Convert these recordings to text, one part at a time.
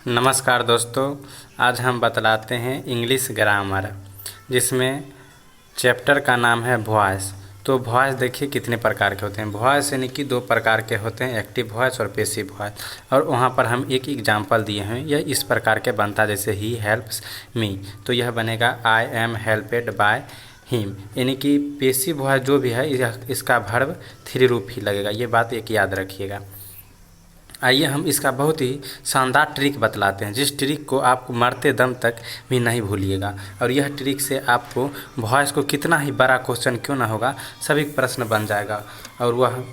नमस्कार दोस्तों, आज हम बतलाते हैं इंग्लिश ग्रामर, जिसमें चैप्टर का नाम है वॉइस। तो वॉइस देखिए कितने प्रकार के होते हैं। वॉइस यानी कि दो प्रकार के होते हैं, एक्टिव वॉइस और पैसिव वॉइस। और वहाँ पर हम एक एग्जाम्पल दिए हैं। यह इस प्रकार के बनता जैसे ही हेल्प्स मी, तो यह बनेगा आई एम हेल्पेड बाय हिम। यानी कि पैसिव वॉइस जो भी है इसका वर्ब थ्री रूप ही लगेगा। ये बात एक याद रखिएगा। आइए हम इसका बहुत ही शानदार ट्रिक बतलाते हैं, जिस ट्रिक को आपको मरते दम तक भी नहीं भूलिएगा। और यह ट्रिक से आपको वॉइस को कितना ही बड़ा क्वेश्चन क्यों ना होगा, सभी प्रश्न बन जाएगा। और वह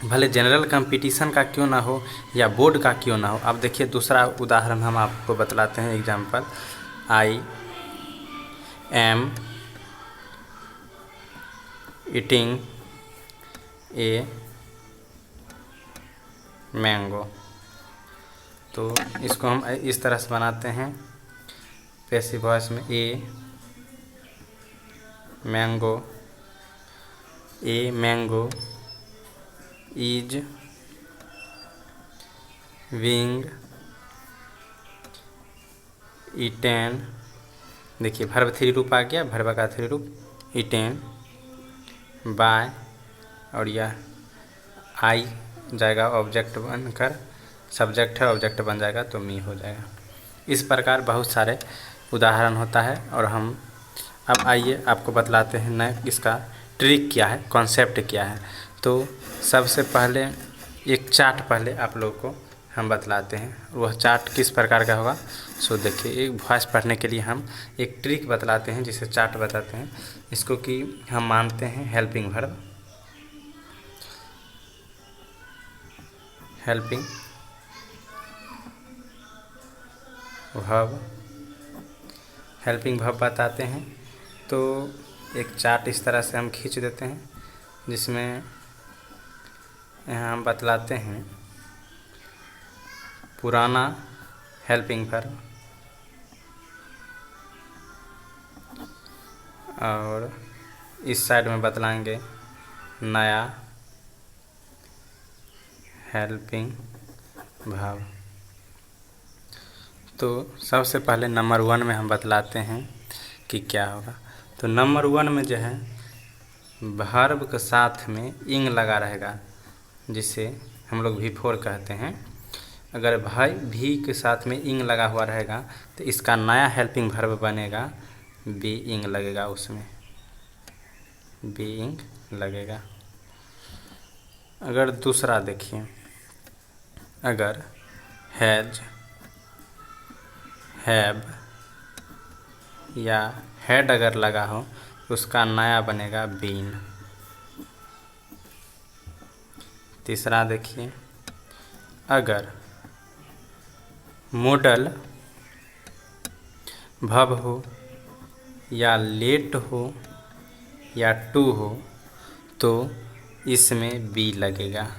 भले जनरल कंपटीशन का क्यों ना हो या बोर्ड का क्यों ना हो। अब देखिए दूसरा उदाहरण हम आपको बतलाते हैं, example. I am eating a mango. तो इसको हम इस तरह से बनाते हैं पैसिव वॉइस में, a mango is being eaten. देखिए वर्ब थ्री रूप आ गया, वर्ब का थ्री रूप ईटेन बाय, और यह आई जाएगा ऑब्जेक्ट बनकर, सब्जेक्ट है ऑब्जेक्ट बन जाएगा तो मी हो जाएगा। इस प्रकार बहुत सारे उदाहरण होता है। और हम अब आइए आपको बतलाते हैं न इसका ट्रिक क्या है, कॉन्सेप्ट क्या है। तो सबसे पहले एक चार्ट पहले आप लोगों को हम बतलाते हैं। वह चार्ट किस प्रकार का होगा, सो देखिए। एक वॉइस पढ़ने के लिए हम एक ट्रिक बतलाते हैं, जिसे चार्ट बताते हैं। इसको कि हम मानते हैं हेल्पिंग वर्ब, हेल्पिंग वर्ब बताते हैं। तो एक चार्ट इस तरह से हम खींच देते हैं, जिसमें यहाँ हम बतलाते हैं पुराना हेल्पिंग वर्ब और इस साइड में बतलाएंगे नया हेल्पिंग वर्ब। तो सबसे पहले नंबर 1 में हम बतलाते हैं कि क्या होगा। तो नंबर 1 में जो है वर्ब के साथ में इंग लगा रहेगा, जिसे हम लोग V4 कहते हैं। अगर भाई भी के साथ में इंग लगा हुआ रहेगा तो इसका नया हेल्पिंग वर्ब बनेगा बी इंग लगेगा, उसमें बी इंग लगेगा। अगर दूसरा देखिए, अगर हैज, हैव या हैड अगर लगा हो तो उसका नया बनेगा बीन। तीसरा देखिए, अगर मॉडल वर्ब हो या लेट हो या टू हो तो इसमें बी लगेगा।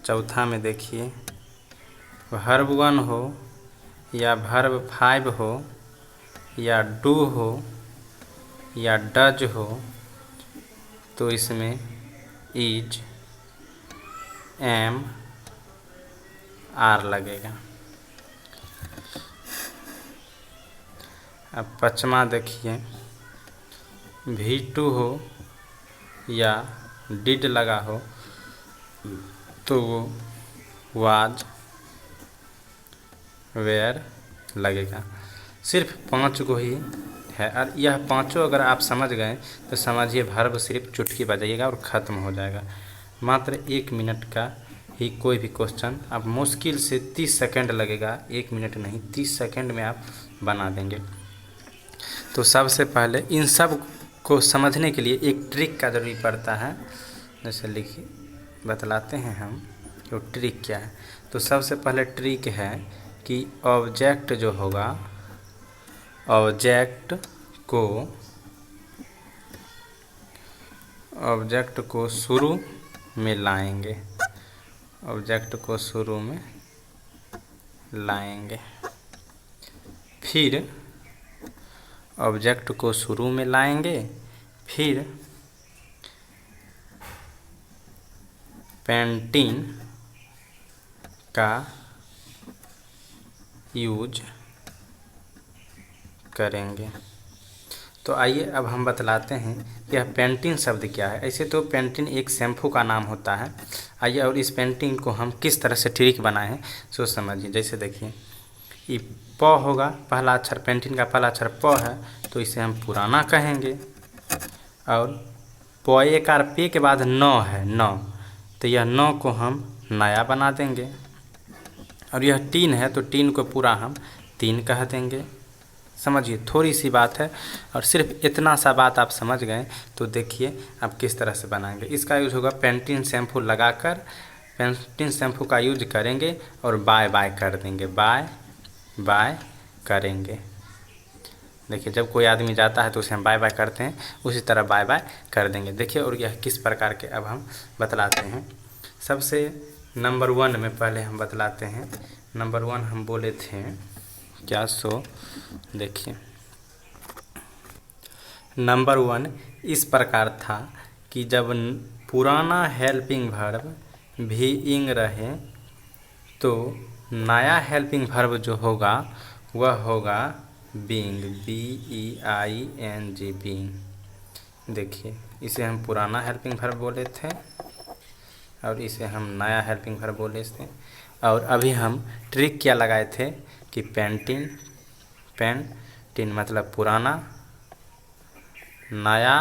चौथा में देखिए, वर्ब 1 हो या वर्ब 5 हो या डू हो या डज हो तो इसमें इज, एम, आर लगेगा। अब पाँचवा देखिए, V2 हो या डिड लगा हो तो वो वाज, वेयर लगेगा। सिर्फ 5 को ही है, और यह पांचों अगर आप समझ गए तो समझिए वर्ब सिर्फ चुटकी बजाइएगा और ख़त्म हो जाएगा। मात्र 1 मिनट का ही कोई भी क्वेश्चन, आप मुश्किल से 30 सेकंड लगेगा, 1 मिनट नहीं 30 सेकंड में आप बना देंगे। तो सबसे पहले इन सब को समझने के लिए एक ट्रिक का ज़रूरी पड़ता है। जैसे लिखिए, बतलाते हैं हम तो ट्रिक क्या है। तो सबसे पहले ट्रिक है कि ऑब्जेक्ट जो होगा, ऑब्जेक्ट को शुरू में लाएंगे, ऑब्जेक्ट को शुरू में लाएंगे। फिर ऑब्जेक्ट को शुरू में लाएंगे, फिर पेंटिंग का यूज करेंगे। तो आइए अब हम बतलाते हैं यह पेंटिन शब्द क्या है। ऐसे तो पेंटिन एक शैम्पू का नाम होता है। आइए और इस पेंटिन को हम किस तरह से ट्रिक बनाए हैं सो समझिए। जैसे देखिए ये प होगा, पहला अक्षर पेंटिन का पहला अक्षर प है, तो इसे हम पुराना कहेंगे। और प एकार पे के बाद न है, न, तो यह न को हम नया बना देंगे। और यह टीन है तो टीन को पूरा हम तीन कह देंगे। समझिए थोड़ी सी बात है, और सिर्फ इतना सा बात आप समझ गए तो देखिए आप किस तरह से बनाएंगे। इसका यूज होगा पेंटिन शैम्पू लगाकर, पेंटिन शैम्पू का यूज करेंगे और बाय बाय कर देंगे, बाय बाय करेंगे। देखिए जब कोई आदमी जाता है तो उसे हम बाय बाय करते हैं, उसी तरह बाय बाय कर देंगे। देखिए और यह किस प्रकार के अब हम बतलाते हैं। सबसे नंबर 1 में पहले हम बतलाते हैं। नंबर 1 हम बोले थे क्या, सो देखिए नंबर 1 इस प्रकार था कि जब पुराना हेल्पिंग वर्ब भी इंग रहे तो नया हेल्पिंग वर्ब जो होगा वह होगा बीइंग, BEING, बीइंग। देखिए इसे हम पुराना हेल्पिंग वर्ब बोले थे और इसे हम नया हेल्पिंग वर्ब बोले थे। और अभी हम ट्रिक क्या लगाए थे कि पेंटिन, पेंटिन मतलब पुराना, नया,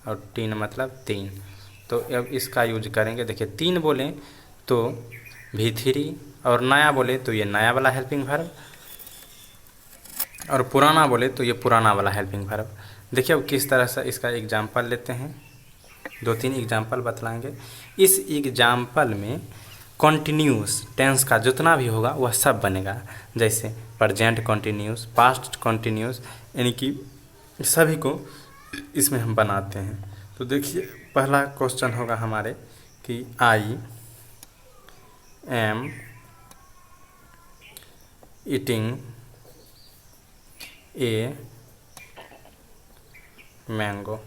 और टीन मतलब तीन। तो अब इसका यूज करेंगे। देखिए तीन बोलें तो V3, और नया बोले तो ये नया वाला हेल्पिंग वर्ब, और पुराना बोले तो ये पुराना वाला हेल्पिंग वर्ब। देखिए अब किस तरह से इसका एग्जाम्पल लेते हैं। 2-3 एग्जाम्पल बतलाएंगे। इस एग्जाम्पल में कॉन्टिन्यूस टेंस का जितना भी होगा वह सब बनेगा। जैसे प्रेजेंट कॉन्टिन्यूस, पास्ट कॉन्टिन्यूस, यानी कि सभी को इसमें हम बनाते हैं। तो देखिए पहला क्वेश्चन होगा हमारे कि I am eating a mango.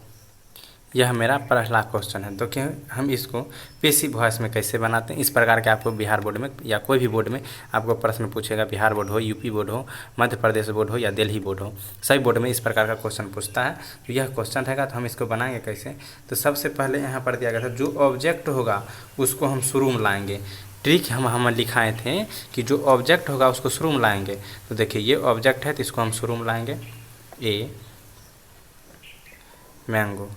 यह मेरा पहला क्वेश्चन है। तो क्या हम इसको पेसिव वॉइस में कैसे बनाते हैं, इस प्रकार के आपको बिहार बोर्ड में या कोई भी बोर्ड में आपको प्रश्न पूछेगा। बिहार बोर्ड हो, यूपी बोर्ड हो, मध्य प्रदेश बोर्ड हो या दिल्ली बोर्ड हो, सभी बोर्ड में इस प्रकार का क्वेश्चन पूछता है। तो यह क्वेश्चन रहेगा। तो हम इसको बनाएंगे कैसे। तो सबसे पहले यहाँ पर दिया गया था जो ऑब्जेक्ट होगा उसको हम शुरू में लाएंगे। ट्रिक हम लिखाए थे कि जो ऑब्जेक्ट होगा उसको शुरू में लाएंगे। तो देखिए ये ऑब्जेक्ट है तो इसको हम शुरू में लाएंगे, ए मैंगो।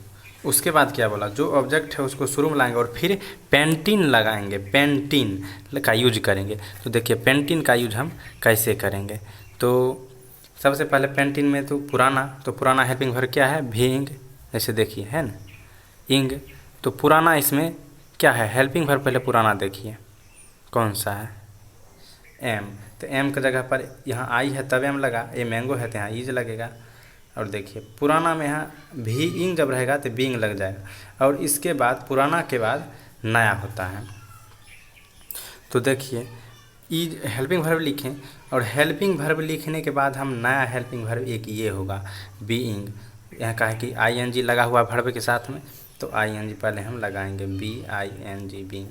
उसके बाद क्या बोला, जो ऑब्जेक्ट है उसको शुरू में लाएंगे और फिर पेंटिन लगाएंगे, पेंटिन का यूज करेंगे। तो देखिए पेंटिन का यूज हम कैसे करेंगे। तो सबसे पहले पेंटिन में तो पुराना हेल्पिंग वर्ब क्या है, भींग। जैसे देखिए है ना इंग, तो पुराना इसमें क्या है हेल्पिंग वर्ब। पहले पुराना देखिए कौन सा है, एम। तो एम की जगह पर यहाँ आई है तब एम लगा, ये मैंगो है तो यहाँ ईज लगेगा। और देखिए पुराना में यहाँ भी इंग जब रहेगा तो बींग लग जाएगा। और इसके बाद पुराना के बाद नया होता है। तो देखिए ईज हेल्पिंग वर्ब लिखें, और हेल्पिंग वर्ब लिखने के बाद हम नया हेल्पिंग वर्ब एक ये होगा बीइंग। यहाँ कहा है कि ING लगा हुआ वर्ब के साथ में, तो ING पहले हम लगाएंगे, BING, बीइंग।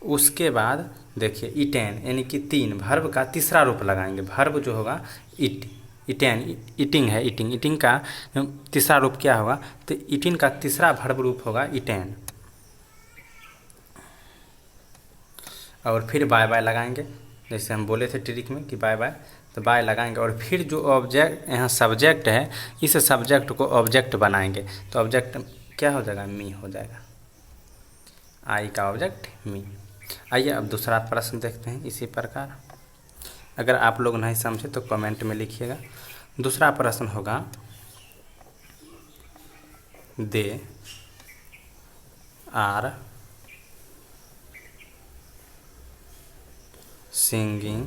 उसके बाद देखिए इटेन यानी कि तीन, वर्ब का तीसरा रूप लगाएंगे। वर्ब जो होगा इटेन, ईटिंग है, ईटिंग का तीसरा रूप क्या होगा, तो ईटिंग का तीसरा वर्ब रूप होगा इटेन। और फिर बाय बाय लगाएंगे, जैसे हम बोले थे ट्रिक में कि बाय बाय, तो बाय लगाएंगे। और फिर जो ऑब्जेक्ट यहाँ सब्जेक्ट है, इस सब्जेक्ट को ऑब्जेक्ट बनाएंगे। तो ऑब्जेक्ट क्या हो जाएगा, मी हो जाएगा, आई का ऑब्जेक्ट मी। आइए अब दूसरा प्रश्न देखते हैं इसी प्रकार। अगर आप लोग नहीं समझे तो कमेंट में लिखिएगा। दूसरा प्रश्न होगा दे आर सिंगिंग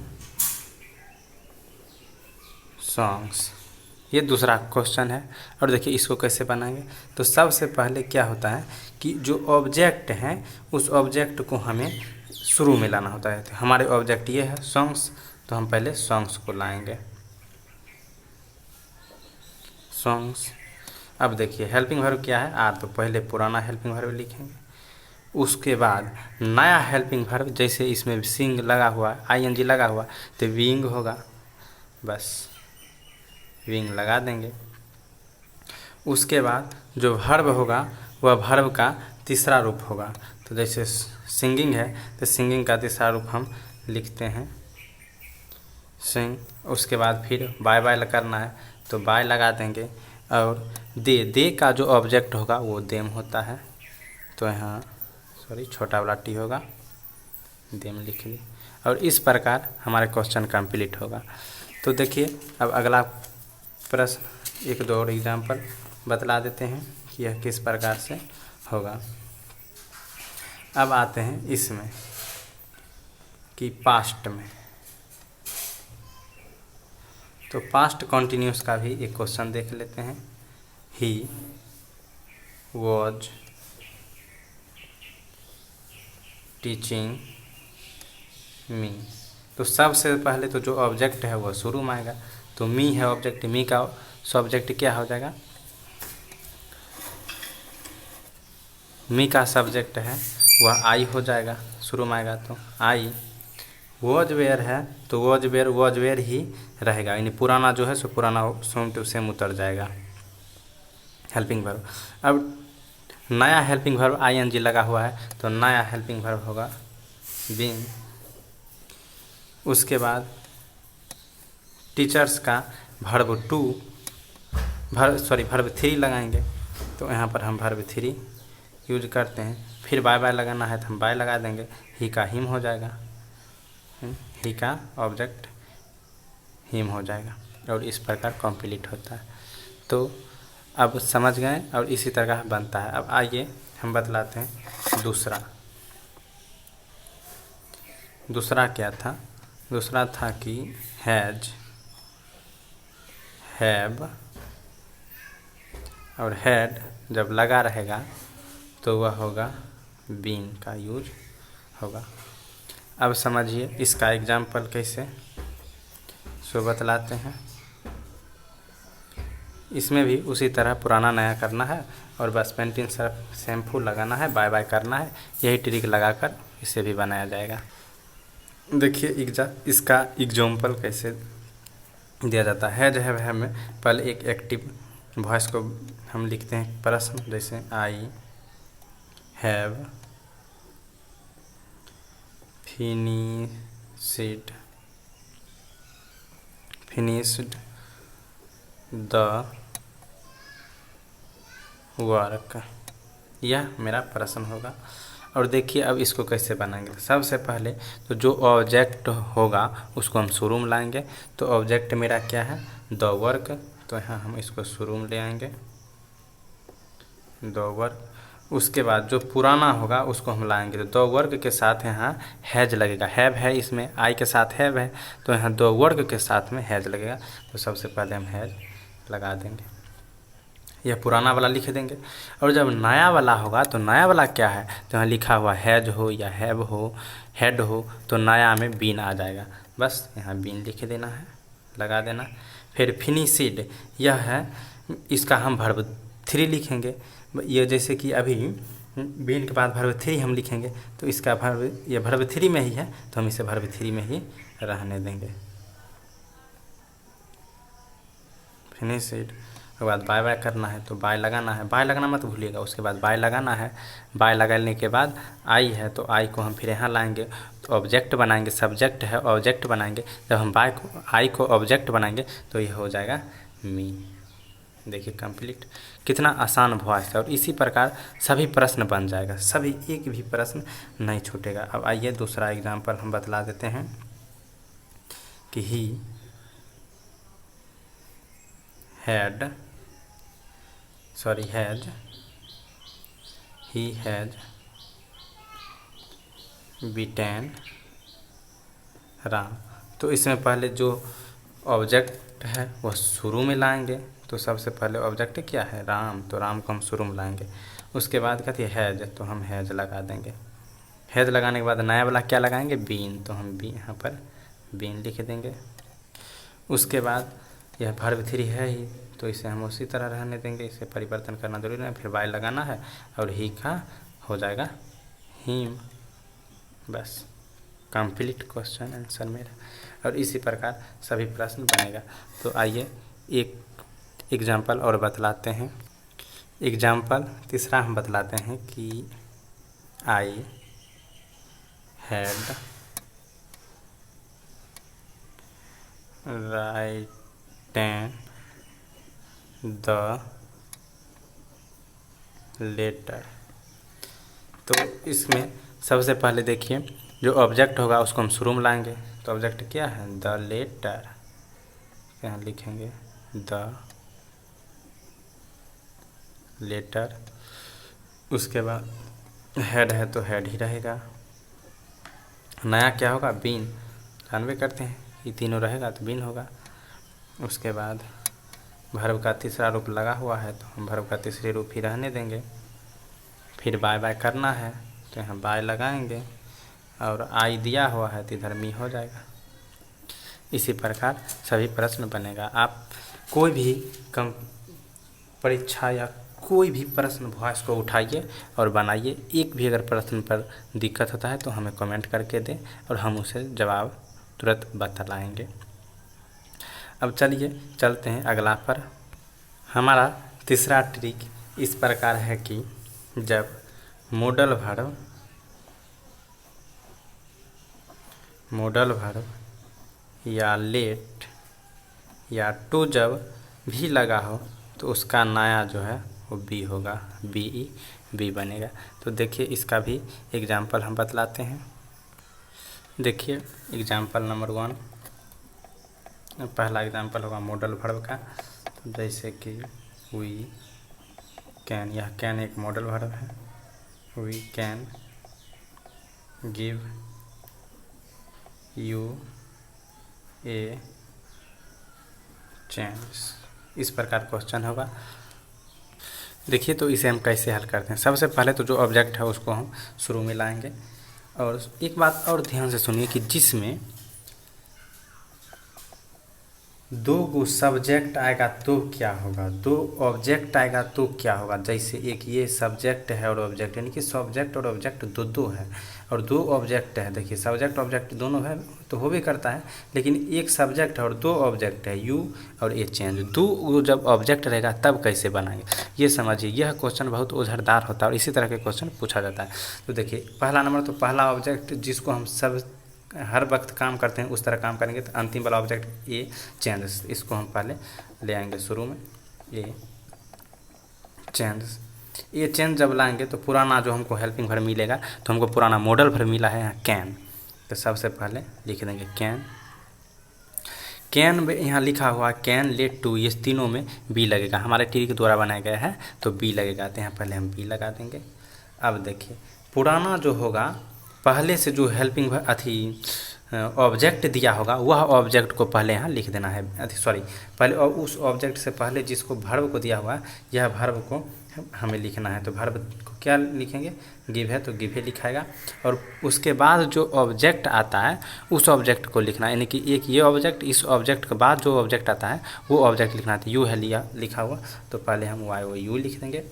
सॉन्ग्स। ये दूसरा क्वेश्चन है। और देखिए इसको कैसे बनाएंगे। तो सबसे पहले क्या होता है कि जो ऑब्जेक्ट है उस ऑब्जेक्ट को हमें शुरू में लाना होता है। तो हमारे ऑब्जेक्ट ये है सॉन्ग्स, तो हम पहले सॉन्ग्स को लाएंगे, सॉन्ग्स। अब देखिए हेल्पिंग वर्ब क्या है, आर। तो पहले पुराना हेल्पिंग वर्ब लिखेंगे। उसके बाद नया हेल्पिंग वर्ब, जैसे इसमें सिंग लगा हुआ, ING लगा हुआ, तो बीइंग होगा। बस विंग लगा देंगे। उसके बाद जो वर्ब होगा वह वर्ब का तीसरा रूप होगा। तो जैसे सिंगिंग है तो सिंगिंग का तीसरा रूप हम लिखते हैं सिंग। उसके बाद फिर बाय बाय करना है तो बाय लगा देंगे। और दे का जो ऑब्जेक्ट होगा वो देम होता है, तो यहाँ छोटा वाला टी होगा, देम लिख ली। और इस प्रकार हमारा क्वेश्चन कंप्लीट होगा। तो देखिए अब अगला प्रश्न एक दो और एग्जाम्पल बतला देते हैं कि यह किस प्रकार से होगा। अब आते हैं इसमें कि पास्ट में। तो पास्ट कॉन्टिन्यूस का भी एक क्वेश्चन देख लेते हैं। He was teaching me. तो सबसे पहले तो जो ऑब्जेक्ट है वह शुरू में आएगा। तो मी है ऑब्जेक्ट, मी का सब्जेक्ट क्या हो जाएगा, मी का सब्जेक्ट है वह आई हो जाएगा, शुरू में आएगा तो आई। वॉज वेयर है तो वॉज वेयर ही रहेगा, यानी पुराना जो है सो पुराना सेम टू सेम उतर जाएगा हेल्पिंग वर्ब। अब नया हेल्पिंग वर्ब आईएनजी लगा हुआ है तो नया हेल्पिंग वर्ब होगा बीइंग। उसके बाद टीचर्स का वर्ब टू वर्ब थ्री लगाएंगे। तो यहाँ पर हम वर्ब थ्री यूज करते हैं। फिर बाय बाय लगाना है तो हम बाय लगा देंगे, ही का हिम हो जाएगा, ही का ऑब्जेक्ट हिम हो जाएगा। और इस प्रकार कंप्लीट होता है। तो अब समझ गए और इसी तरह बनता है। अब आइए हम बतलाते हैं दूसरा क्या था। दूसरा था कि हैज, हैव और हैड जब लगा रहेगा तो वह होगा बीन का यूज होगा। अब समझिए इसका एग्जाम्पल कैसे सो बतलाते हैं। इसमें भी उसी तरह पुराना नया करना है और बस पेंटिंग सर्फ शैम्पू लगाना है, बाय बाय करना है, यही ट्रिक लगाकर इसे भी बनाया जाएगा। देखिए इसका एग्जाम्पल कैसे दिया जाता है। जो है में पहले एक एक्टिव वॉइस को हम लिखते हैं प्रश्न, जैसे I have finished the work. यह मेरा प्रश्न होगा। और देखिए अब इसको कैसे बनाएंगे। सबसे पहले तो जो ऑब्जेक्ट होगा उसको हम शुरू में लाएंगे। तो ऑब्जेक्ट मेरा क्या है, द वर्क। तो यहाँ हम इसको शुरू में ले आएंगे द वर्क। उसके बाद जो पुराना होगा उसको हम लाएंगे। तो द वर्क के साथ यहाँ हैज लगेगा, हैव है इसमें, आई के साथ हैव है तो यहाँ द वर्क के साथ में हैज लगेगा। तो सबसे पहले हम हैज लगा देंगे, यह पुराना वाला लिख देंगे। और जब नया वाला होगा तो नया वाला क्या है, तो यहाँ लिखा हुआ हैज हो या हैव हो, हेड हो, तो नया में बीन आ जाएगा। बस यहाँ बीन लिख देना है, लगा देना। फिर फिनिशिड, यह है, इसका हम वर्ब थ्री लिखेंगे। ये जैसे कि अभी बीन के बाद वर्ब थ्री हम लिखेंगे तो इसका वर्ब ये वर्ब थ्री में ही है तो हम इसे वर्ब थ्री में ही रहने देंगे। फिनिशिड उसके बाद बाय बाय करना है तो बाय लगाना है, बाय लगाना मत भूलिएगा। उसके बाद बाय लगाना है, बाय लगाने के बाद आई है तो आई को हम फिर यहाँ लाएंगे तो ऑब्जेक्ट बनाएंगे, सब्जेक्ट है ऑब्जेक्ट बनाएंगे। जब हम आई को ऑब्जेक्ट बनाएंगे तो यह हो जाएगा मी। देखिए कंप्लीट, कितना आसान वॉइस है। और इसी प्रकार सभी प्रश्न बन जाएगा, सभी एक भी प्रश्न नहीं छूटेगा। अब आइए दूसरा एग्जाम्पल हम बतला देते हैं कि ही हैज बीटेन राम। तो इसमें पहले जो ऑब्जेक्ट है वह शुरू में लाएंगे। तो सबसे पहले ऑब्जेक्ट क्या है, राम, तो राम को हम शुरू में लाएंगे। उसके बाद कहती है हैज, तो हम हैज लगा देंगे। हैज लगाने के बाद नया वाला क्या लगाएंगे, बीन, तो हम बी यहाँ पर बीन लिख देंगे। उसके बाद यह वर्ब थ्री है ही तो इसे हम उसी तरह रहने देंगे, इसे परिवर्तन करना जरूरी नहीं। फिर बाय लगाना है और ही का हो जाएगा हिम, बस कंप्लीट क्वेश्चन आंसर मेरा। और इसी प्रकार सभी प्रश्न बनेगा। तो आइए एक एग्जाम्पल और बतलाते हैं। एग्जाम्पल तीसरा हम बतलाते हैं कि I had written the letter. तो इसमें सबसे पहले देखिए, जो ऑब्जेक्ट होगा उसको हम शुरू में लाएंगे। तो ऑब्जेक्ट क्या है? The letter. यहाँ लिखेंगे द लेटर। उसके बाद हेड है तो हेड ही रहेगा। नया क्या होगा? बीन। जानवे करते हैं ये तीनों रहेगा तो बीन होगा। उसके बाद वर्ब का तीसरा रूप लगा हुआ है तो हम वर्ब का तीसरे रूप ही रहने देंगे। फिर बाय बाय करना है तो यहाँ बाय लगाएंगे, और आई दिया हुआ है तो इधर मी हो जाएगा। इसी प्रकार सभी प्रश्न बनेगा। आप कोई भी कम परीक्षा या कोई भी प्रश्न वॉइस को उठाइए और बनाइए। एक भी अगर प्रश्न पर दिक्कत होता है तो हमें कमेंट करके दें और हम उसे जवाब तुरंत बतलाएंगे। अब चलिए चलते हैं अगला पर। हमारा तीसरा ट्रिक इस प्रकार है कि जब मॉडल वर्ब या लेट या टू जब भी लगा हो तो उसका नया जो है वो बी होगा, बी बनेगा। तो देखिए इसका भी एग्जाम्पल हम बतलाते हैं। देखिए एग्जाम्पल नंबर 1, पहला एग्जाम्पल होगा मॉडल वर्ब का। तो जैसे कि वी कैन, यह कैन एक मॉडल वर्ब है। We can give you a chance. इस प्रकार क्वेश्चन होगा। देखिए तो इसे हम कैसे हल करते हैं। सबसे पहले तो जो ऑब्जेक्ट है उसको हम शुरू में लाएंगे। और एक बात और ध्यान से सुनिए कि जिसमें दो गो सब्जेक्ट आएगा तो क्या होगा, दो ऑब्जेक्ट आएगा तो क्या होगा। जैसे एक ये सब्जेक्ट है और ऑब्जेक्ट, यानी कि सब्जेक्ट और ऑब्जेक्ट दो है, और दो ऑब्जेक्ट है। देखिए सब्जेक्ट ऑब्जेक्ट दोनों है तो हो भी करता है, लेकिन एक सब्जेक्ट है और दो ऑब्जेक्ट है, यू और ए चेंज। दो जब ऑब्जेक्ट रहेगा तब कैसे बनाएंगे ये समझिए। यह क्वेश्चन बहुत उधरदार होता है और इसी तरह के क्वेश्चन पूछा जाता है। तो देखिए पहला नंबर, तो पहला ऑब्जेक्ट जिसको हम सब हर वक्त काम करते हैं उस तरह काम करेंगे। तो अंतिम वाला ऑब्जेक्ट ए चेंज, इसको हम पहले ले आएंगे शुरू में। ए चेंज जब लाएंगे तो पुराना जो हमको हेल्पिंग वर्ब मिलेगा, तो हमको पुराना मॉडल वर्ब मिला है यहाँ कैन। तो सबसे पहले लिख देंगे कैन यहाँ लिखा हुआ कैन लेट टू, ये तीनों में बी लगेगा। हमारे ट्री के द्वारा बनाया गया है तो बी लगेगा, तो यहाँ पहले हम बी लगा देंगे। अब देखिए पुराना जो होगा, पहले से जो हेल्पिंग ऑब्जेक्ट दिया होगा वह ऑब्जेक्ट को पहले यहाँ लिख देना है। पहले उस ऑब्जेक्ट से पहले जिसको वर्ब को दिया हुआ है, यह वर्ब को हमें लिखना है। तो वर्ब को क्या लिखेंगे? गिव है तो गिव ही लिखाएगा। और उसके बाद जो ऑब्जेक्ट आता है उस ऑब्जेक्ट को लिखना है, यानी कि एक ये ऑब्जेक्ट, इस ऑब्जेक्ट के बाद जो ऑब्जेक्ट आता है वो ऑब्जेक्ट लिखना है। यू है लिखा हुआ, तो पहले हम यू लिख देंगे।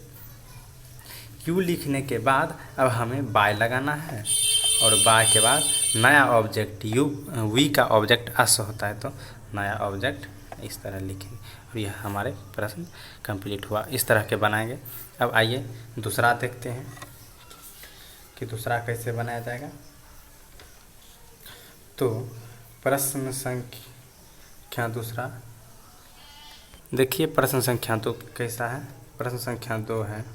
यू लिखने के बाद अब हमें बाय लगाना है, और बाय के बाद नया ऑब्जेक्ट वी का ऑब्जेक्ट अस होता है, तो नया ऑब्जेक्ट इस तरह लिखेंगे। और यह हमारे प्रश्न कंप्लीट हुआ। इस तरह के बनाएंगे। अब आइए दूसरा देखते हैं कि दूसरा कैसे बनाया जाएगा। तो प्रश्न संख्या दूसरा, देखिए प्रश्न संख्या 2 कैसा है। प्रश्न संख्या 2 है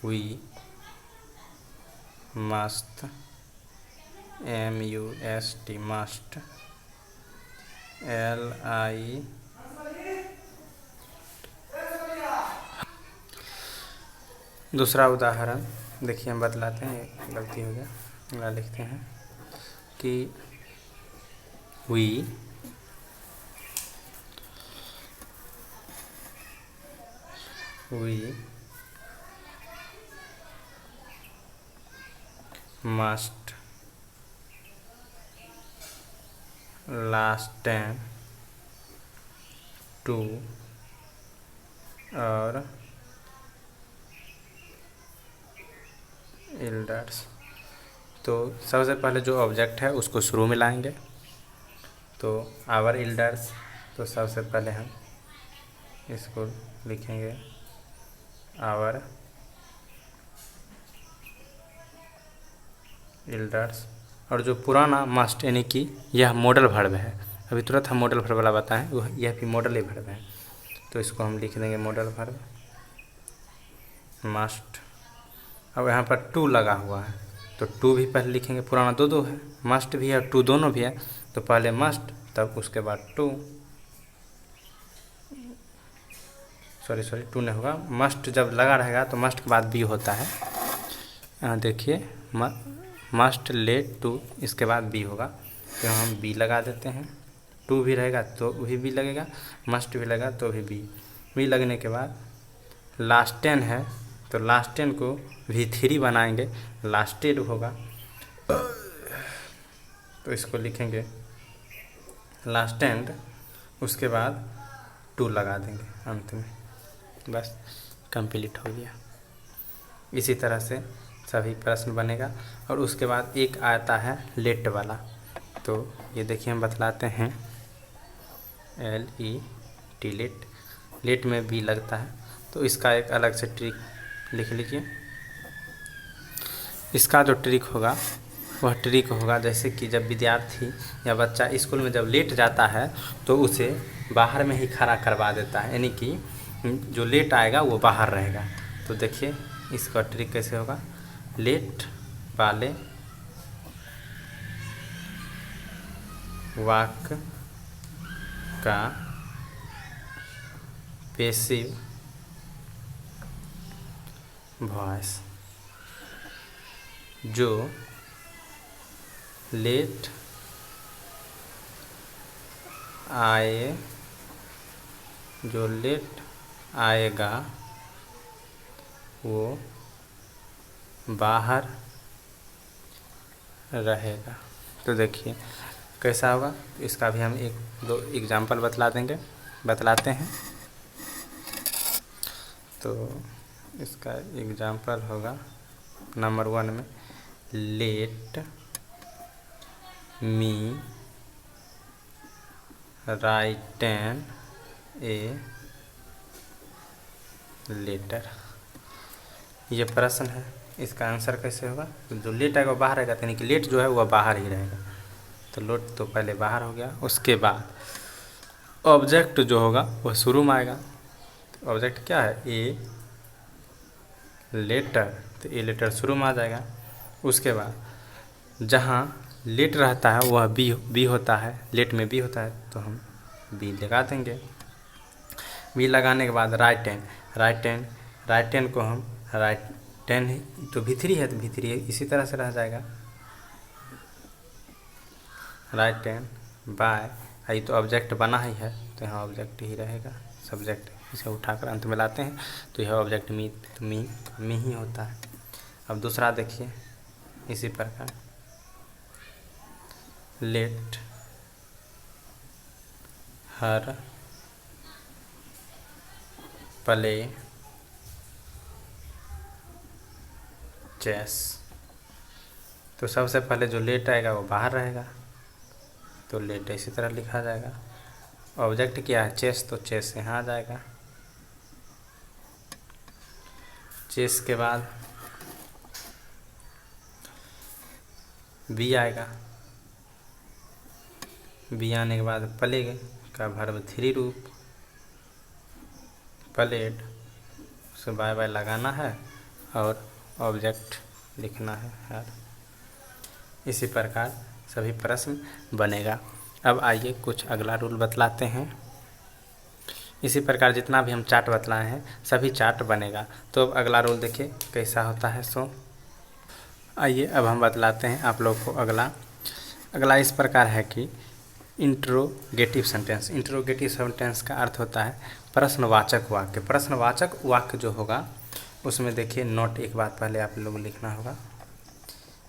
we must, MUST must, LI दूसरा उदाहरण देखिए हम बतलाते हैं, गलती हो गया, अगला लिखते हैं कि we must last time to और एल्डर्स तो सबसे पहले जो ऑब्जेक्ट है उसको शुरू में लाएंगे। तो आवर एल्डर्स, तो सबसे पहले हम इसको लिखेंगे आवर एल्डर्स। और जो पुराना मस्ट यानी कि यह मॉडल वर्ब है, अभी तुरंत हम मॉडल वर्ब वाला बताएं, यह भी मॉडल ही वर्ब है, तो इसको हम लिख देंगे मॉडल वर्ब मस्ट। अब यहाँ पर टू लगा हुआ है तो टू भी पहले लिखेंगे, पुराना दो है, मस्ट भी है टू दोनों भी है, तो पहले मस्ट तब उसके बाद टू, सॉरी टू नहीं होगा, मस्ट जब लगा रहेगा तो मस्ट के बाद बी होता है। यहाँ देखिए मस्ट लेट टू, इसके बाद बी होगा, तो हम बी लगा देते हैं। टू भी रहेगा तो भी बी लगेगा, मस्ट भी लगा तो भी बी लगने के बाद लास्ट टेन है तो लास्ट टेन को V3 बनाएंगे, लास्टेड होगा, तो इसको लिखेंगे लास्ट एंड, उसके बाद टू लगा देंगे अंत में, बस कंप्लीट हो गया। इसी तरह से सभी प्रश्न बनेगा। और उसके बाद एक आता है लेट वाला, तो ये देखिए हम बतलाते हैं LET लेट, लेट में भी लगता है, तो इसका एक अलग से ट्रिक लिख लीजिए। इसका जो ट्रिक होगा वह ट्रिक होगा जैसे कि जब विद्यार्थी या बच्चा स्कूल में जब लेट जाता है तो उसे बाहर में ही खड़ा करवा देता है, यानी कि जो लेट आएगा वो बाहर रहेगा। तो देखिए इसका ट्रिक कैसे होगा, लेट वाले वाक्य का पैसिव वॉइस, जो लेट आए, जो लेट आएगा वो बाहर रहेगा। तो देखिए कैसा होगा, इसका भी हम एक दो एग्जाम्पल बतलाते हैं। तो इसका एग्जाम्पल होगा नंबर 1 में, let me written a letter. ये प्रश्न है, इसका आंसर कैसे होगा, तो जो लेट आएगा वो बाहर रहेगा, यानी कि लेट जो है वह बाहर ही रहेगा। तो लेट तो पहले बाहर हो गया, उसके बाद ऑब्जेक्ट जो होगा वह शुरू में आएगा। तो ऑब्जेक्ट क्या है, ए लेटर, तो ए लेटर शुरू में आ जाएगा। उसके बाद जहाँ लेट रहता है वह बी होता है, लेट में बी होता है, तो हम बी लगा देंगे। बी लगाने के बाद राइट टेन को हम राइट टेन तो V3 है तो V3 इसी तरह से रह जाएगा, राइट टेन बाय, ये तो ऑब्जेक्ट बना ही है तो यहाँ ऑब्जेक्ट ही रहेगा, सब्जेक्ट इसे उठाकर अंत में लाते हैं तो यह ऑब्जेक्ट मी ही होता है। अब दूसरा देखिए इसी प्रकार, लेट हर प्ले चेस। तो सबसे पहले जो लेट आएगा वो बाहर रहेगा, तो लेट इसी तरह लिखा जाएगा। ऑब्जेक्ट क्या है, चेस, तो चेस यहाँ आ जाएगा। चेस के बाद बी आएगा, बी आने के बाद प्ले का वर्ब 3 रूप प्लेड, उसे बाय बाय लगाना है और ऑब्जेक्ट लिखना है यार। इसी प्रकार सभी प्रश्न बनेगा। अब आइए कुछ अगला रूल बतलाते हैं। इसी प्रकार जितना भी हम चार्ट बतलाए हैं सभी चार्ट बनेगा। तो अब अगला रूल देखिए कैसा होता है। सो आइए अब हम बतलाते हैं आप लोग को। अगला इस प्रकार है कि इंट्रोगेटिव सेंटेंस। इंट्रोगेटिव सेंटेंस का अर्थ होता है प्रश्नवाचक वाक्य। प्रश्नवाचक वाक्य जो होगा उसमें देखिए नोट, एक बात पहले आप लोगों को लिखना होगा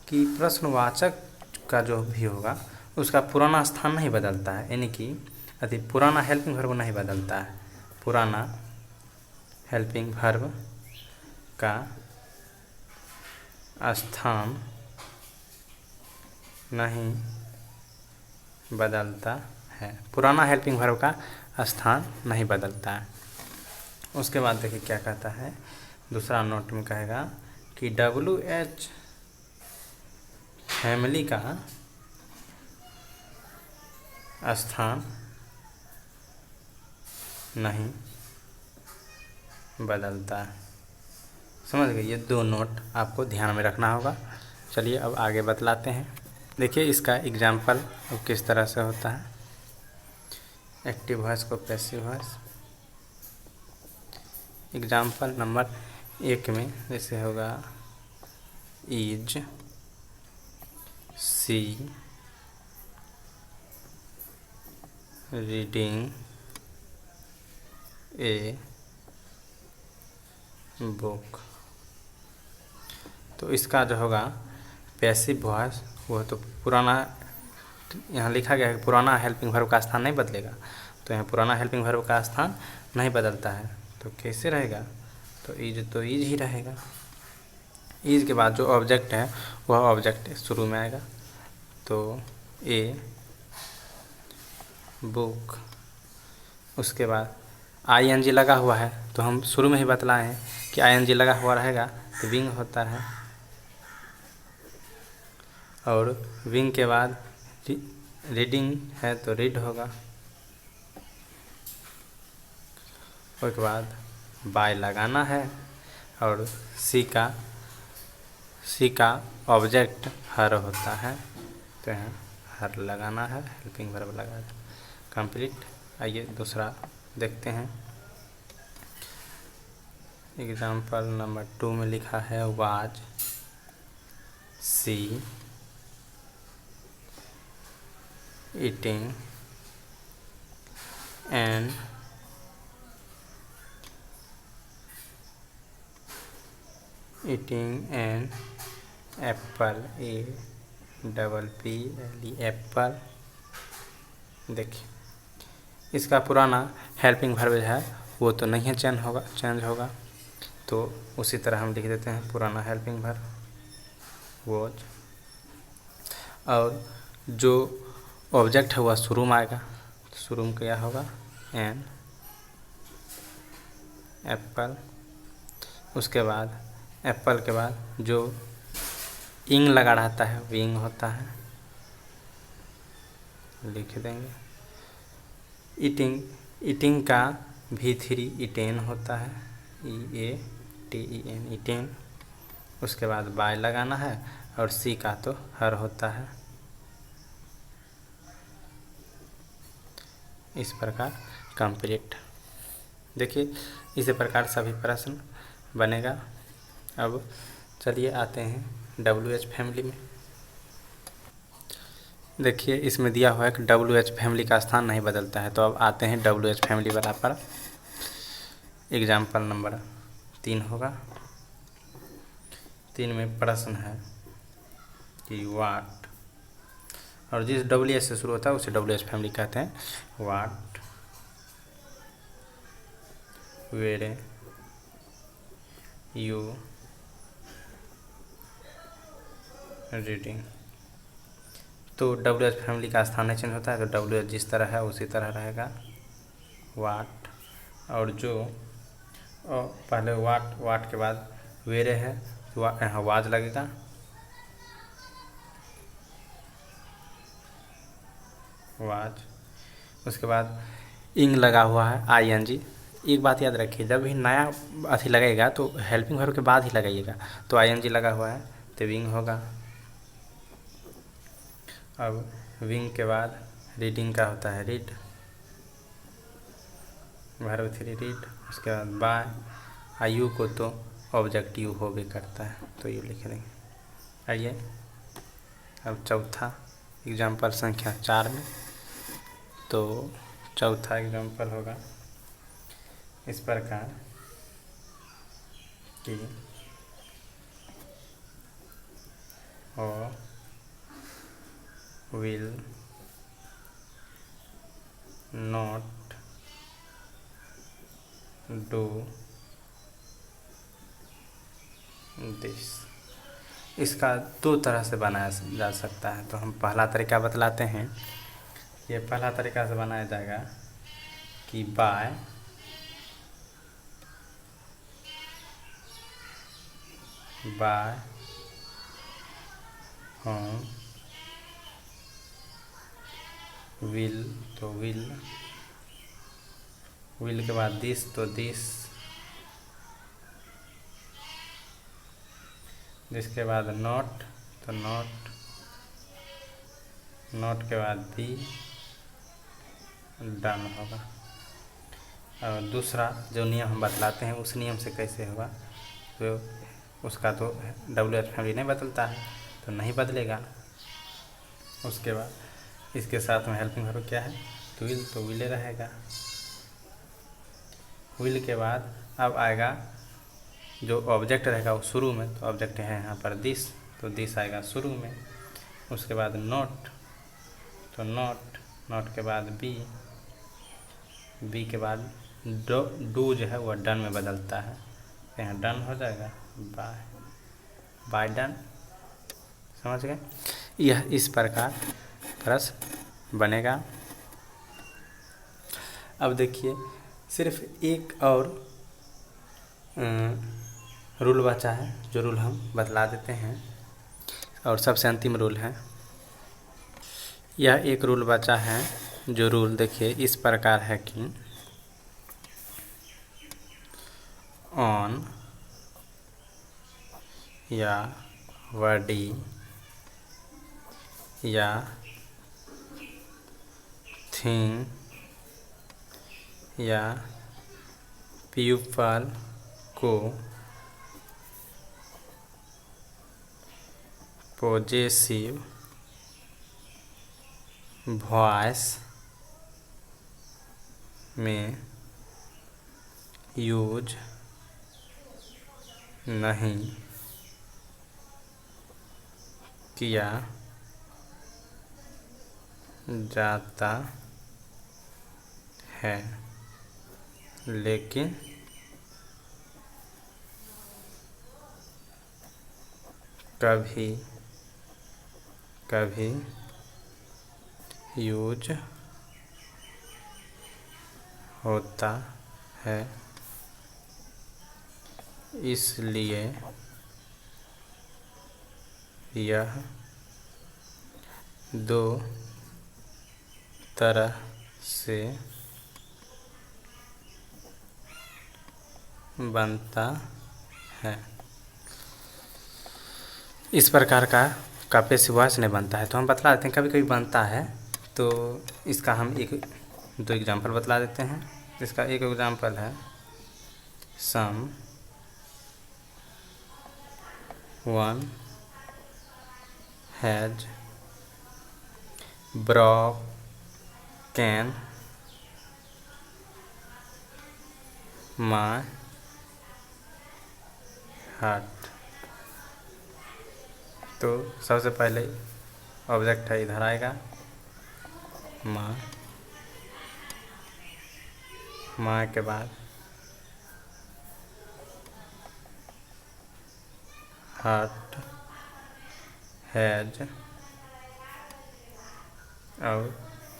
कि प्रश्नवाचक का जो भी होगा उसका पुराना स्थान नहीं बदलता है, यानी कि पुराना हेल्पिंग वर्ब नहीं बदलता है। पुराना हेल्पिंग वर्ब का स्थान नहीं बदलता है। पुराना हेल्पिंग वर्ब का स्थान नहीं बदलता है। उसके बाद देखिए क्या कहता है, दूसरा नोट में कहेगा कि WH फैमिली का स्थान नहीं बदलता है। समझ गए, ये दो नोट आपको ध्यान में रखना होगा। चलिए अब आगे बतलाते हैं। देखिए इसका एग्जाम्पल अब किस तरह से होता है, एक्टिव वॉइस को पैसिव वॉइस। एग्जाम्पल नंबर 1 में जैसे होगा is she reading a book. तो इसका जो होगा पैसिव वॉइस वो तो पुराना, यहाँ लिखा गया है पुराना हेल्पिंग वर्ब का स्थान नहीं बदलेगा, तो यहाँ पुराना हेल्पिंग वर्ब का स्थान नहीं बदलता है, तो कैसे रहेगा, तो इज ही रहेगा। इज के बाद जो ऑब्जेक्ट है वह ऑब्जेक्ट शुरू में आएगा, तो ए बुक। उसके बाद ING लगा हुआ है, तो हम शुरू में ही बतलाए हैं कि ING लगा हुआ रहेगा तो विंग होता है, और विंग के बाद रीडिंग है तो रीड होगा। उसके बाद बाय लगाना है, और सी का ऑब्जेक्ट हर होता है, तो यहाँ हर लगाना है, हेल्पिंग वर्ब लगा कंप्लीट। आइए दूसरा देखते हैं। एग्जाम्पल नंबर 2 में लिखा है was she eating an apple, APPLE apple. देखिए इसका पुराना हेल्पिंग वर्ब है वो तो नहीं है, चेंज होगा, तो उसी तरह हम लिख देते हैं पुराना हेल्पिंग वर्ब वॉज। और जो ऑब्जेक्ट है वह शुरू में आएगा, तो शुरू में क्या होगा एन एप्पल। उसके बाद एप्पल के बाद जो इंग लगा रहता है विंग होता है, लिख देंगे। ईटिंग का V3 ईटेन होता है, EATEN ईटेन। उसके बाद बाय लगाना है, और सी का तो हर होता है। इस प्रकार कंप्लीट। देखिए इसी प्रकार सभी प्रश्न बनेगा। अब चलिए आते हैं WH फैमिली में। देखिए इसमें दिया हुआ है कि WH फैमिली का स्थान नहीं बदलता है, तो अब आते हैं WH फैमिली वाला पर। एग्जाम्पल नंबर 3 होगा। 3 में प्रश्न है कि वाट, और जिस WH से शुरू होता है उसे WH फैमिली कहते हैं। वाट वेरे यू रीडिंग। तो WH फैमिली का स्थान नहीं चेंज होता है, तो WH जिस तरह है उसी तरह रहेगा वाट। और जो पहले वाट के बाद वेरे है तो यहाँ वाज लगेगा, वाज। उसके बाद इंग लगा हुआ है ING। एक बात याद रखिए, जब भी नया अथी लगेगा तो हेल्पिंग वर्ब के बाद ही लगाइएगा, तो ING लगा हुआ है तो विंग होगा। अब विंग के बाद रीडिंग का होता है रीड, वर्ब 3 रीड। उसके बाद बाय, आयु को तो ऑब्जेक्ट यू हो भी करता है, तो यू लिख देंगे। आइए अब चौथा एग्जाम्पल संख्या 4 में, तो चौथा एग्जाम्पल होगा इस प्रकार कि will not do this। इसका दो तरह से बनाया जा सकता है। तो हम पहला तरीका बतलाते हैं। ये पहला तरीका से बनाया जाएगा कि बाय होम विल, तो विल के बाद दिस, तो दिस के बाद नॉट, तो नॉट के बाद बी, डन होगा। और दूसरा जो नियम हम बतलाते हैं उस नियम से कैसे होगा, तो उसका तो WH फैमिली नहीं बदलता है, तो नहीं बदलेगा। उसके बाद इसके साथ में हेल्पिंग वर्ब क्या है, तो विल, तो विले रहेगा। विल के बाद अब आएगा जो ऑब्जेक्ट रहेगा वो शुरू में, तो ऑब्जेक्ट है यहाँ पर दिस, तो दिस आएगा शुरू में। उसके बाद नॉट, तो नॉट के बाद बी के बाद डू जो है वो डन में बदलता है, तो यहाँ डन हो जाएगा, बाय डन। समझ गए? यह इस प्रकार प्रश्न बनेगा। अब देखिए सिर्फ एक और रूल बचा है, जो रूल हम बतला देते हैं और सबसे अंतिम रूल है। यह एक रूल बचा है, जो रूल देखिए इस प्रकार है कि ऑन या वर्डी या थिंग या पीपल को पॉजेसिव वॉइस में यूज नहीं किया जाता है, लेकिन कभी कभी यूज होता है। इसलिए यह दो तरह से बनता है। इस प्रकार का पैसिव वॉइस नहीं बनता है, तो हम बतला देते हैं कभी कभी बनता है। तो इसका हम दो एग्जांपल बतला देते हैं। इसका एक एग्जांपल है someone has broken my heart. तो सबसे पहले ऑब्जेक्ट है, इधर आएगा माँ के बाद हार्ट हैज और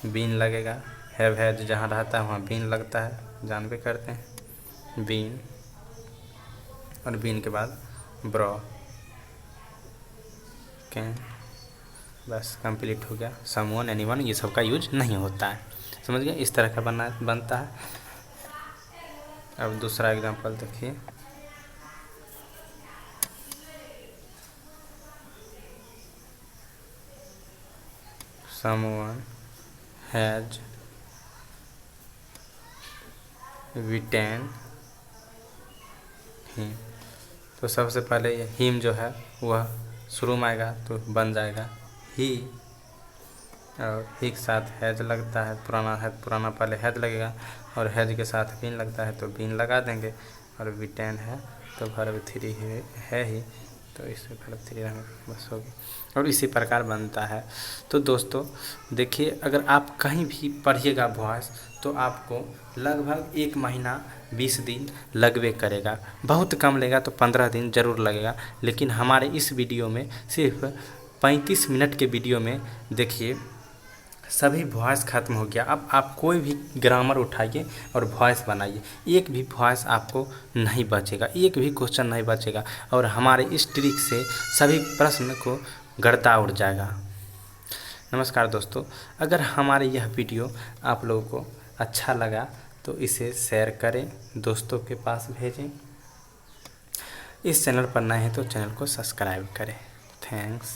बीन लगेगा। हैज जहाँ रहता है वहाँ बीन लगता है, जानबे करते हैं बीन। और बीन के बाद ब्रो कैन, बस कंप्लीट हो गया। समवन, एनीवन, ये सब का यूज नहीं होता है। समझ गए? इस तरह का बनता है। अब दूसरा एग्जांपल देखिए, someone has written him। तो सबसे पहले हिम जो है वह शुरू में आएगा तो बन जाएगा ही, और ही के साथ हैज लगता है, पुराना पहले हैज लगेगा, और हैज के साथ बीन लगता है तो बीन लगा देंगे। और विटेन है तो वर्ब 3 है ही, तो इसे बढ़ती रंग बस होगी और इसी प्रकार बनता है। तो दोस्तों देखिए, अगर आप कहीं भी पढ़िएगा वॉइस तो आपको लगभग 1 महीना 20 दिन लगवे करेगा, बहुत कम लेगा तो 15 दिन ज़रूर लगेगा। लेकिन हमारे इस वीडियो में सिर्फ 35 मिनट के वीडियो में देखिए सभी वॉइस ख़त्म हो गया। अब आप कोई भी ग्रामर उठाइए और वॉइस बनाइए, एक भी वॉइस आपको नहीं बचेगा, एक भी क्वेश्चन नहीं बचेगा और हमारे इस ट्रिक से सभी प्रश्न को गर्दा उड़ जाएगा। नमस्कार दोस्तों, अगर हमारे यह वीडियो आप लोगों को अच्छा लगा तो इसे शेयर करें, दोस्तों के पास भेजें। इस चैनल पर नए हैं तो चैनल को सब्सक्राइब करें। थैंक्स।